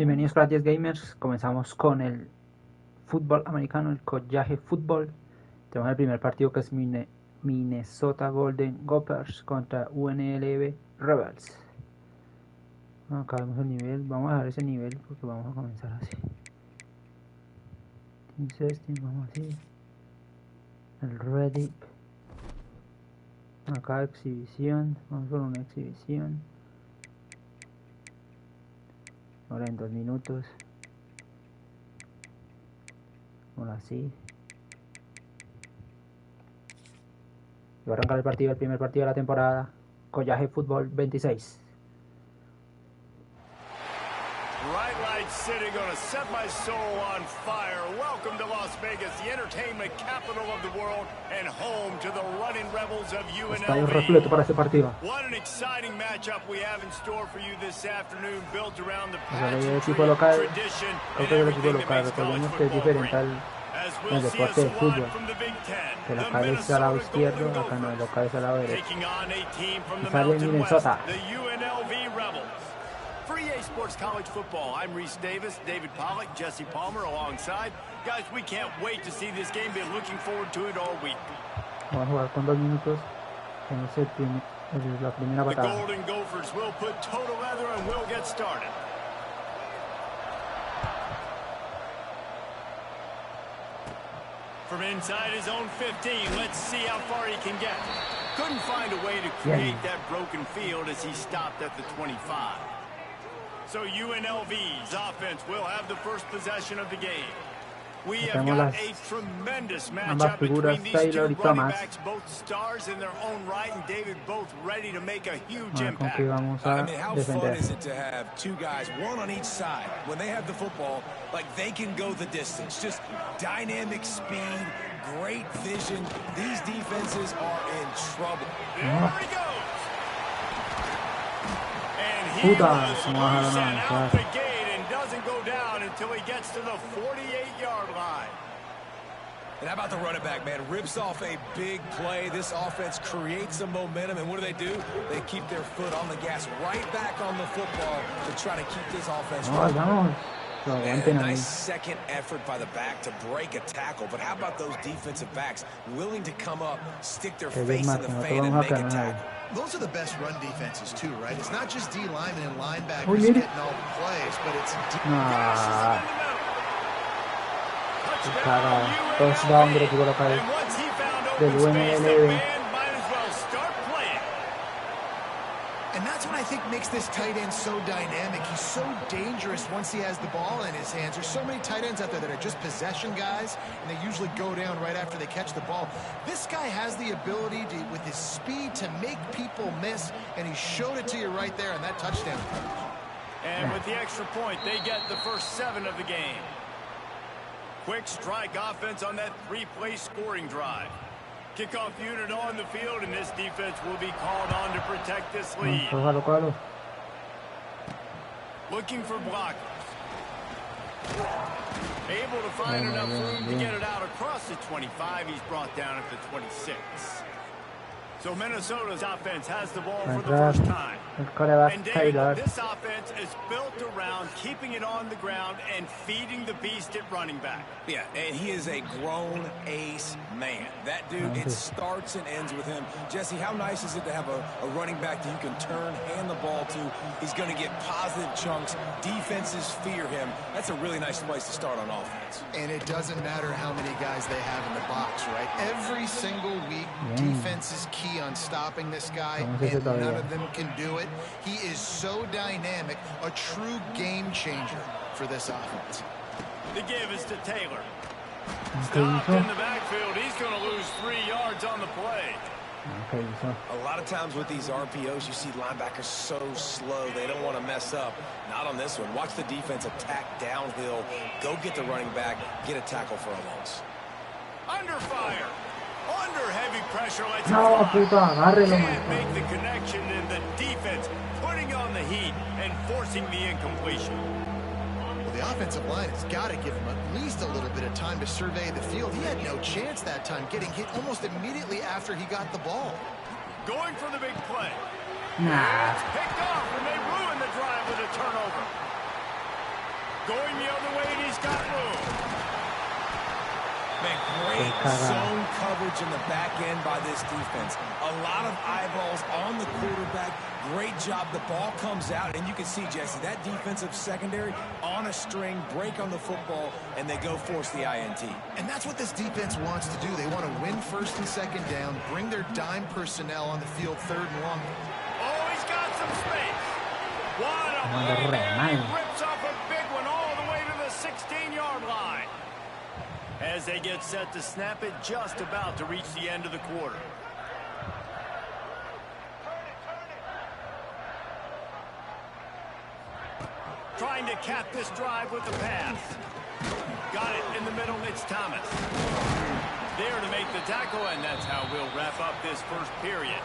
Bienvenidos para 10 Gamers. Comenzamos con el fútbol americano, el collage fútbol. Tenemos el primer partido que es Minnesota Golden Gophers contra UNLV Rebels. Acá vemos el nivel, vamos a dejar ese nivel porque vamos a comenzar así. Vamos así. El ready. Acá exhibición, vamos por una exhibición. Ahora en 2 minutos. Ahora sí. Y va a arrancar el primer partido de la temporada. Collage Fútbol 26. Bright lights city gonna set my soul on fire. Welcome to Las Vegas, the entertainment capital of the world and home to the running rebels of Estadio repleto para este partido. What an exciting matchup we have in store for you this afternoon, built around the El equipo local, creo que es el equipo local, recordemos que es diferente al deporte de fútbol. El local es al lado izquierdo, acá no, el local es al lado derecho. Y sale Minnesota. For EA Sports College Football, I'm Reese Davis, David Pollock, Jesse Palmer alongside. Guys, we can't wait to see this game. Been looking forward to it all week. Vamos a jugar con 2 minutos. Tenemos la primera The patada. Golden Gophers will put total leather and we'll get started. From inside his own 15, let's see how far he can get. Couldn't find a way to create that broken field as he stopped at the 25. So UNLV's offense will have the first possession of the game. We have got a tremendous matchup between these two running backs, both stars in their own right, and David both ready to make a huge impact. I mean, how fun is it to have two guys, one on each side, when they have the football, like they can go the distance. Just dynamic speed, great vision. These defenses are in trouble. There he goes. And he was loose and out the gate and doesn't go down until he gets to the 48-yard line. And how about the running back, man? Rips off a big play. This offense creates some momentum, and what do? They keep their foot on the gas, right back on the football to try to keep this offense running. And a nice second effort by the back to break a tackle. But how about those defensive backs willing to come up, stick their face in the fan, and make a tackle? Those are the best run defenses too, right? It's not just D linemen and linebackers getting all the plays, but it's touchdown del equipo local del UNLV. And that's what I think makes this tight end so dynamic. He's so dangerous once he has the ball in his hands. There's so many tight ends out there that are just possession guys, and they usually go down right after they catch the ball. This guy has the ability to, with his speed, to make people miss, and he showed it to you right there on that touchdown. And with the extra point, they get the first 7 of the game. Quick strike offense on that 3-play scoring drive. Kickoff unit on the field, and this defense will be called on to protect this lead. Looking for blockers. Able to find enough room to get it out across the 25. He's brought down at the 26. So Minnesota's offense has the ball for the first time. And David, this offense is built around keeping it on the ground and feeding the beast at running back. Yeah, and he is a grown ace man. That dude, it starts and ends with him. Jesse, how nice is it to have a running back that you can turn, hand the ball to? He's going to get positive chunks. Defenses fear him. That's a really nice place to start on offense. And it doesn't matter how many guys they have in the box, right? Every single week, defense is key on stopping this guy, and none of them can do it. He is so dynamic, a true game changer for this offense. The give is to Taylor. Stopped in the backfield. He's going to lose 3 yards on the play. A lot of times with these RPOs, you see linebackers so slow, they don't want to mess up. Not on this one. Watch the defense attack downhill, go get the running back, get a tackle for a loss. Under fire. Under heavy pressure, let's Can't make the connection, and the defense putting on the heat and forcing the incompletion. Well, the offensive line has got to give him at least a little bit of time to survey the field. He had no chance that time, getting hit almost immediately after he got the ball. Going for the big play. It's picked off, and they ruin the drive with a turnover. Going the other way, and he's got room. Man, great zone coverage in the back end by this defense. A lot of eyeballs on the quarterback. Great job. The ball comes out, and you can see, Jesse, that defensive secondary on a string, break on the football, and they go force the INT. And that's what this defense wants to do. They want to win first and second down, bring their dime personnel on the field third and long. Oh, he's got some space. What a play there. He rips off a big one all the way to the 16-yard line. As they get set to snap it, just about to reach the end of the quarter. Trying to cap this drive with the pass. Got it in the middle, it's Thomas. There to make the tackle, and that's how we'll wrap up this first period.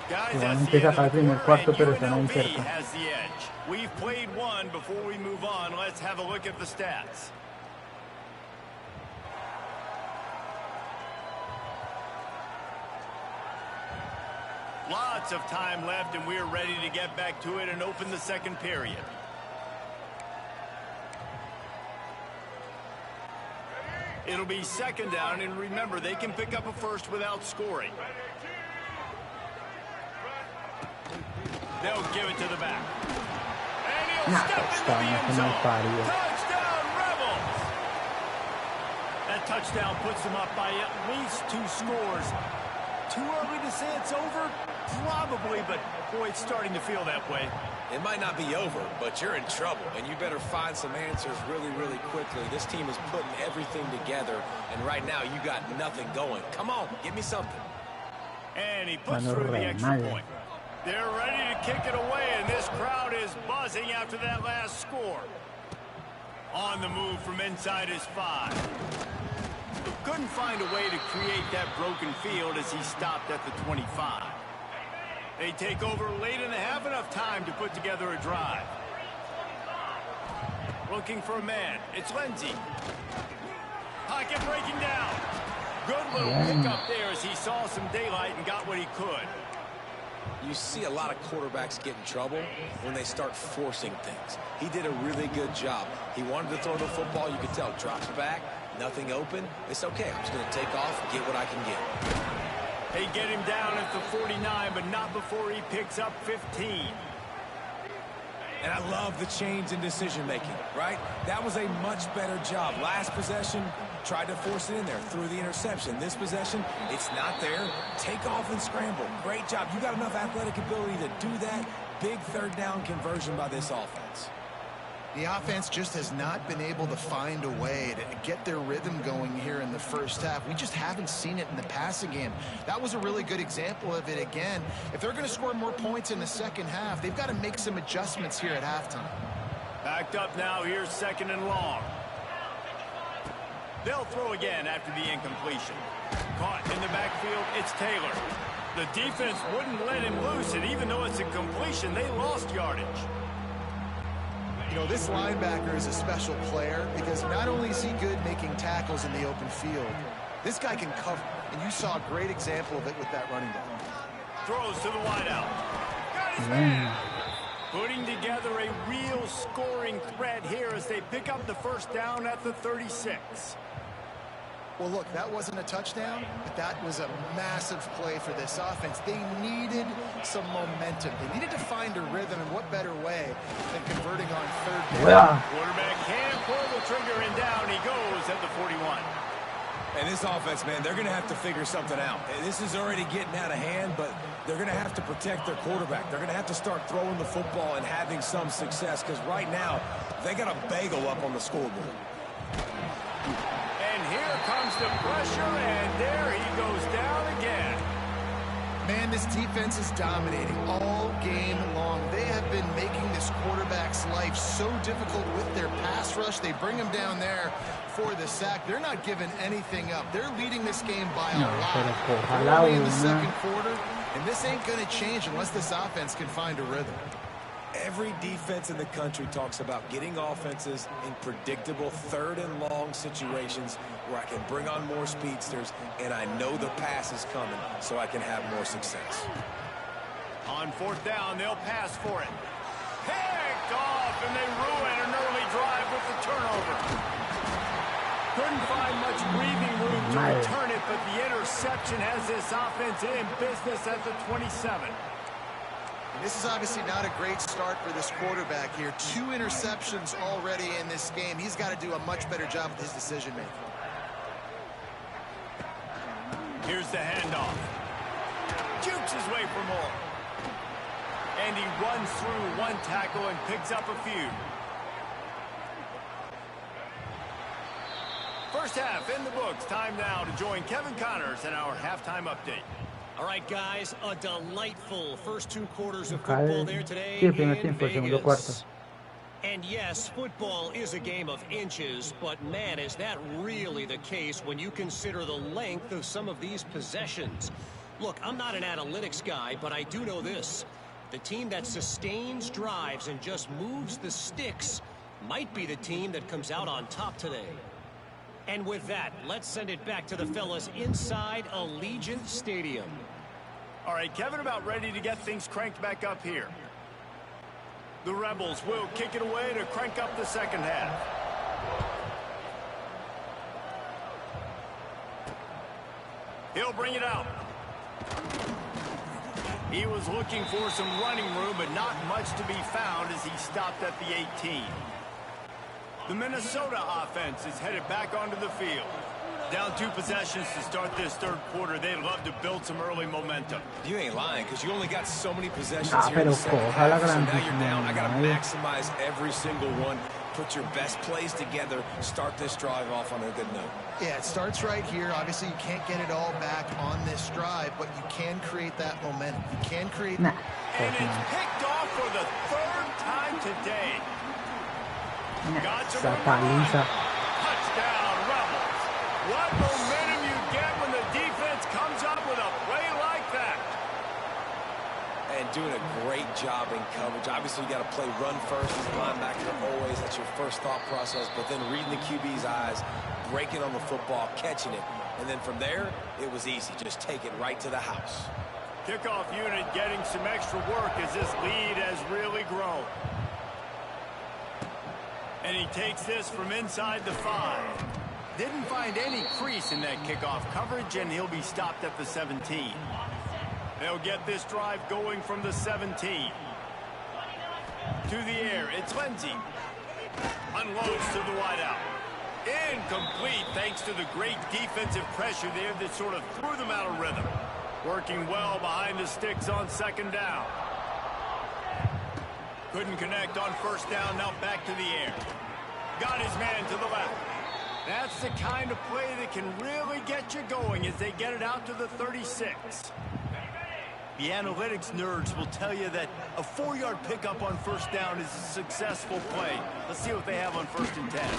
Guys, that's the end of the quarter, and UNLV has the edge. We've played one. Before we move on, let's have a look at the stats. Lots of time left, and we're ready to get back to it and open the second period. It'll be second down, and remember, they can pick up a first without scoring. They'll give it to the back. And he'll step into the end zone. Touchdown, Rebels! That touchdown puts them up by at least 2 scores. Too early to say it's over? Probably, but boy, it's starting to feel that way. It might not be over, but you're in trouble, and you better find some answers really, really quickly. This team is putting everything together, and right now you got nothing going. Come on, give me something. And he puts through the extra point. They're ready to kick it away, and this crowd is buzzing after that last score. On the move from inside his 5. Couldn't find a way to create that broken field as he stopped at the 25. They take over late in the half, enough time to put together a drive. Looking for a man. It's Lindsey. Pocket breaking down. Good little pickup there as he saw some daylight and got what he could. You see a lot of quarterbacks get in trouble when they start forcing things. He did a really good job. He wanted to throw the football. You could tell, drops back, nothing open. It's okay. I'm just going to take off, get what I can get. They get him down at the 49, but not before he picks up 15. And I love the change in decision-making, right? That was a much better job. Last possession, tried to force it in there, threw the interception. This possession, it's not there. Take off and scramble. Great job. You got enough athletic ability to do that. Big third down conversion by this offense. The offense just has not been able to find a way to get their rhythm going here in the first half. We just haven't seen it in the passing game. That was a really good example of it again. If they're going to score more points in the second half, they've got to make some adjustments here at halftime. Backed up now, here's second and long. They'll throw again after the incompletion. Caught in the backfield, it's Taylor. The defense wouldn't let him loose, and even though it's a completion, they lost yardage. You know, this linebacker is a special player because not only is he good making tackles in the open field, this guy can cover. And you saw a great example of it with that running back. Throws to the wideout. Got his man. Putting together a real scoring threat here as they pick up the first down at the 36. Well, look, that wasn't a touchdown, but that was a massive play for this offense. They needed some momentum. They needed to find a rhythm, and what better way than converting on third down. Yeah. Quarterback can't pull the trigger, and down he goes at the 41. And this offense, man, they're going to have to figure something out. This is already getting out of hand, but they're going to have to protect their quarterback. They're going to have to start throwing the football and having some success because right now they got a bagel up on the scoreboard. And here comes the pressure, and there he goes down again. Man, this defense is dominating all game long. They have been making this quarterback's life so difficult with their pass rush. They bring him down there for the sack. They're not giving anything up. They're leading this game by a lot. Early in the second quarter, and this ain't going to change unless this offense can find a rhythm. Every defense in the country talks about getting offenses in predictable third and long situations where I can bring on more speedsters and I know the pass is coming so I can have more success. On fourth down, they'll pass for it. Picked off, and they ruin an early drive with the turnover. Couldn't find much breathing room to return it, but the interception has this offense in business at the 27. And this is obviously not a great start for this quarterback here. 2 interceptions already in this game. He's got to do a much better job with his decision-making. Here's the handoff. Jukes his way for more. And he runs through one tackle and picks up a few. First half in the books. Time now to join Kevin Connors in our halftime update. All right, guys, a delightful first 2 quarters of football there today Sí, el primer in tiempo, el segundo cuarto. Vegas. And yes, football is a game of inches, but man, is that really the case when you consider the length of some of these possessions. Look, I'm not an analytics guy, but I do know this. The team that sustains drives and just moves the sticks might be the team that comes out on top today. And with that, let's send it back to the fellas inside Allegiant Stadium. All right, Kevin, about ready to get things cranked back up here. The Rebels will kick it away to crank up the second half. He'll bring it out. He was looking for some running room, but not much to be found as he stopped at the 18. The Minnesota offense is headed back onto the field. Down 2 possessions to start this third quarter. They'd love to build some early momentum. You ain't lying, because you only got so many possessions here in the second half, so now you're down. I got to maximize every single one. Put your best plays together. Start this drive off on a good note. Yeah, it starts right here. Obviously, you can't get it all back on this drive, but you can create that momentum. You can create... And it's picked off for the 3rd time today. Got some touchdown, Rebels. What momentum you get when the defense comes up with a play like that. And doing a great job in coverage. Obviously, you got to play run first as a linebacker always. That's your first thought process. But then reading the QB's eyes, breaking on the football, catching it. And then from there, it was easy. Just take it right to the house. Kickoff unit getting some extra work as this lead has really grown. And he takes this from inside the 5. Didn't find any crease in that kickoff coverage, and he'll be stopped at the 17. They'll get this drive going from the 17. To the air, it's Lindsey. Unloads to the wideout. Incomplete thanks to the great defensive pressure there that sort of threw them out of rhythm. Working well behind the sticks on second down. Couldn't connect on first down, now back to the air. Got his man to the left. That's the kind of play that can really get you going as they get it out to the 36. The analytics nerds will tell you that a 4-yard pickup on first down is a successful play. Let's see what they have on 1st and 10.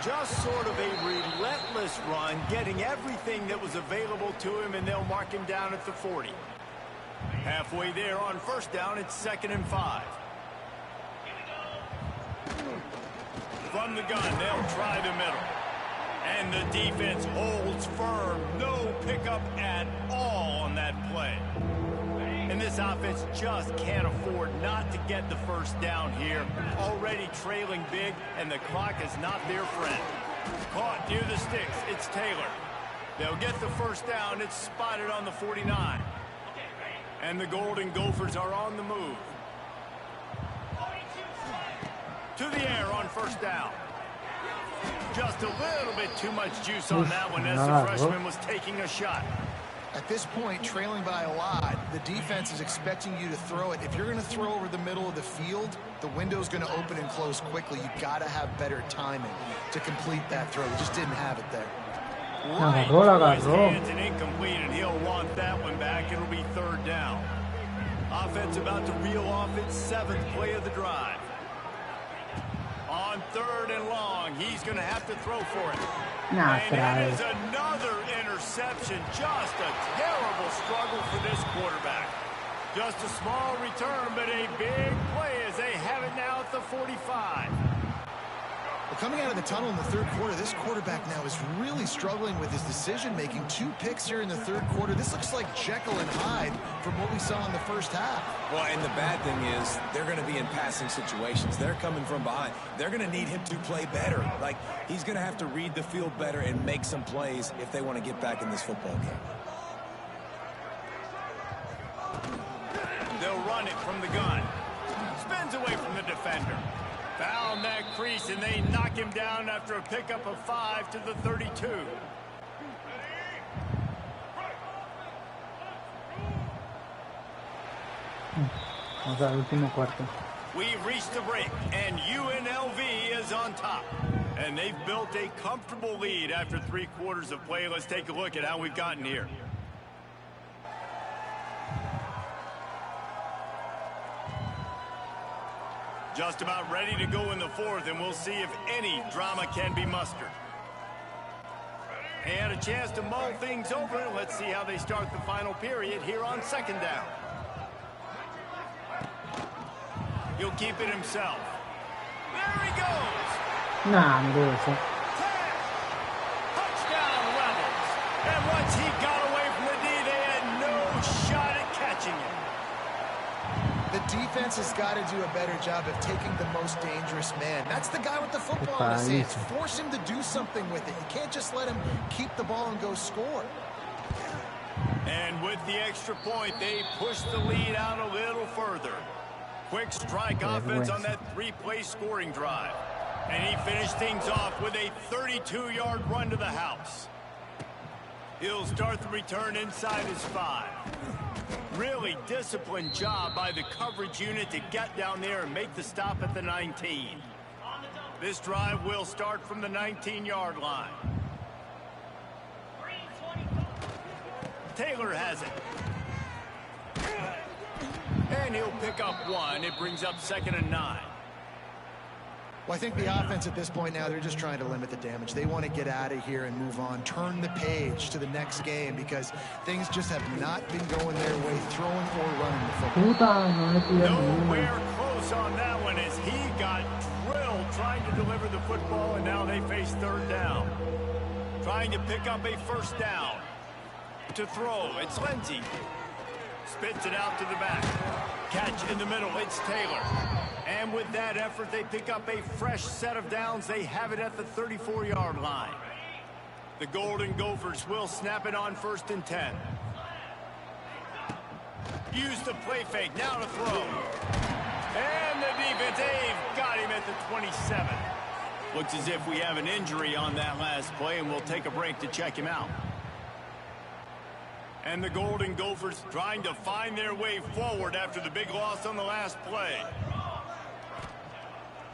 Just sort of a relentless run, getting everything that was available to him, and they'll mark him down at the 40. Halfway there on first down, it's 2nd and 5. From the gun, they'll try the middle. And the defense holds firm. No pickup at all on that play. And this offense just can't afford not to get the first down here. Already trailing big, and the clock is not their friend. Caught near the sticks, it's Taylor. They'll get the first down. It's spotted on the 49. And the Golden Gophers are on the move. To the air on first down. Just a little bit too much juice on that one as the freshman was taking a shot. At this point, trailing by a lot, the defense is expecting you to throw it. If you're going to throw over the middle of the field, the window's going to open and close quickly. You've got to have better timing to complete that throw. You just didn't have it there. Right his hands and incomplete, and he'll want that one back. It'll be 3rd down. Offense about to reel off its 7th play of the drive. On 3rd and long, he's going to have to throw for it. And that is another interception. Just a terrible struggle for this quarterback. Just a small return, but a big play as they have it now at the 45. Well, coming out of the tunnel in the third quarter, this quarterback now is really struggling with his decision-making. 2 picks here in the third quarter. This looks like Jekyll and Hyde from what we saw in the first half. Well, and the bad thing is they're going to be in passing situations. They're coming from behind. They're going to need him to play better. Like, he's going to have to read the field better and make some plays if they want to get back in this football game. They'll run it from the gun. Spins away from the defender. Found that crease, and they knock him down after a pickup of 5 to the 32. Vamos al último cuarto. We've reached the break, and UNLV is on top. And they've built a comfortable lead after 3 quarters of play. Let's take a look at how we've gotten here. Just about ready to go in the fourth, and we'll see if any drama can be mustered. And a chance to mull things over. Let's see how they start the final period here on second down. He'll keep it himself. There he goes. Nah, mire eso. Touchdown Rebels. And once he got away from the D, they had no shot at catching him. The defense has got to do a better job of taking the most dangerous man. That's the guy with the football in his hands. Force him to do something with it. You can't just let him keep the ball and go score. And with the extra point, they push the lead out a little further. Quick strike offense on that 3-play scoring drive. And he finished things off with a 32-yard run to the house. He'll start the return inside his 5. Really disciplined job by the coverage unit to get down there and make the stop at the 19. This drive will start from the 19-yard line. Taylor has it. And he'll pick up 1. It brings up 2nd and 9. Well, I think the offense at this point now, they're just trying to limit the damage. They want to get out of here and move on, turn the page to the next game because things just have not been going their way, throwing or running the football. Nowhere close on that one as he got drilled trying to deliver the football, and now they face 3rd down. Trying to pick up a 1st down. To throw, it's Lindsey. Spits it out to the back. Catch in the middle, it's Taylor. And with that effort, they pick up a fresh set of downs. They have it at the 34-yard line. The Golden Gophers will snap it on 1st and 10. Use the play fake, now to throw. And the defense, they've got him at the 27. Looks as if we have an injury on that last play, and we'll take a break to check him out. And the Golden Gophers trying to find their way forward after the big loss on the last play.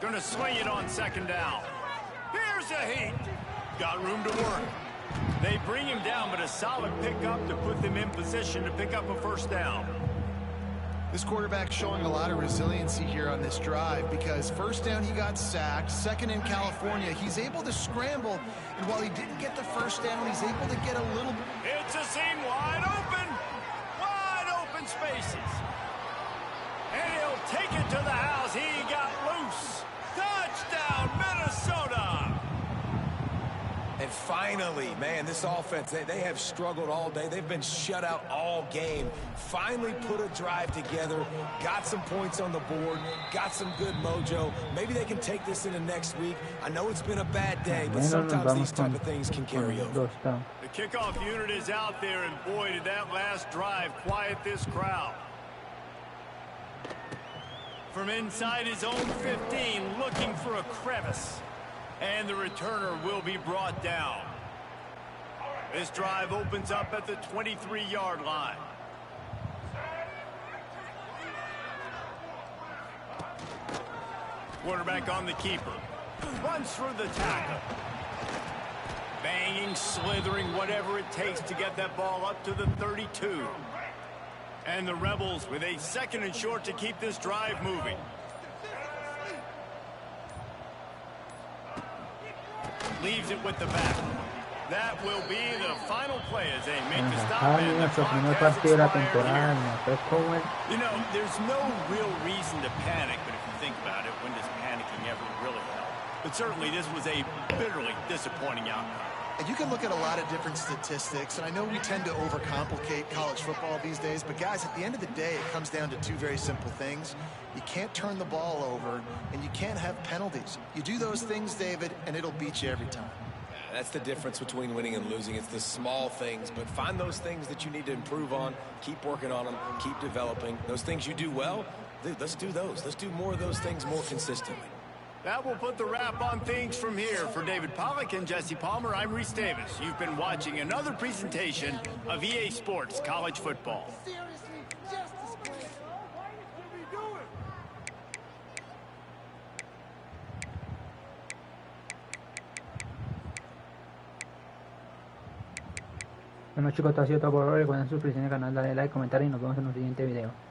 Gonna swing it on 2nd down. Here's a heat. Got room to work. They bring him down, but a solid pickup to put them in position to pick up a 1st down. This quarterback showing a lot of resiliency here on this drive because 1st down he got sacked, 2nd in California. He's able to scramble, and while he didn't get the 1st down, he's able to get a little... It's a seam wide open spaces. And he'll take it to the house. He got loose. Touchdown, Minnesota. And finally, man, this offense, they have struggled all day. They've been shut out all game. Finally put a drive together, got some points on the board, got some good mojo. Maybe they can take this into next week. I know it's been a bad day, but sometimes these type of things can carry over. The kickoff unit is out there, and boy, did that last drive quiet this crowd. From inside his own 15, looking for a crevice. And the returner will be brought down. This drive opens up at the 23-yard line. Quarterback on the keeper. Runs through the tackle. Banging, slithering, whatever it takes to get that ball up to the 32. And the Rebels with a 2nd and short to keep this drive moving. Leaves it with the back. That will be the final play as they make the stop. And the clock has expired. You know, there's no real reason to panic, but if you think about it, when does panicking ever really help? but certainly this was a bitterly disappointing outcome. And you can look at a lot of different statistics, and I know we tend to overcomplicate college football these days, but guys, at the end of the day, it comes down to two very simple things. You can't turn the ball over, and you can't have penalties. You do those things, David, and it'll beat you every time. That's the difference between winning and losing. It's the small things, but find those things that you need to improve on, keep working on them, keep developing. Those things you do well, dude, let's do those. Let's do more of those things more consistently. That will put the wrap on things from here. For David Pollack and Jesse Palmer, I'm Reese Davis. You've been watching another presentation of EA Sports College Football. Bueno chicos, esto ha sido todo por hoy. Recuerden suscribirse al canal, darle like, comentar y nos vemos en un siguiente video.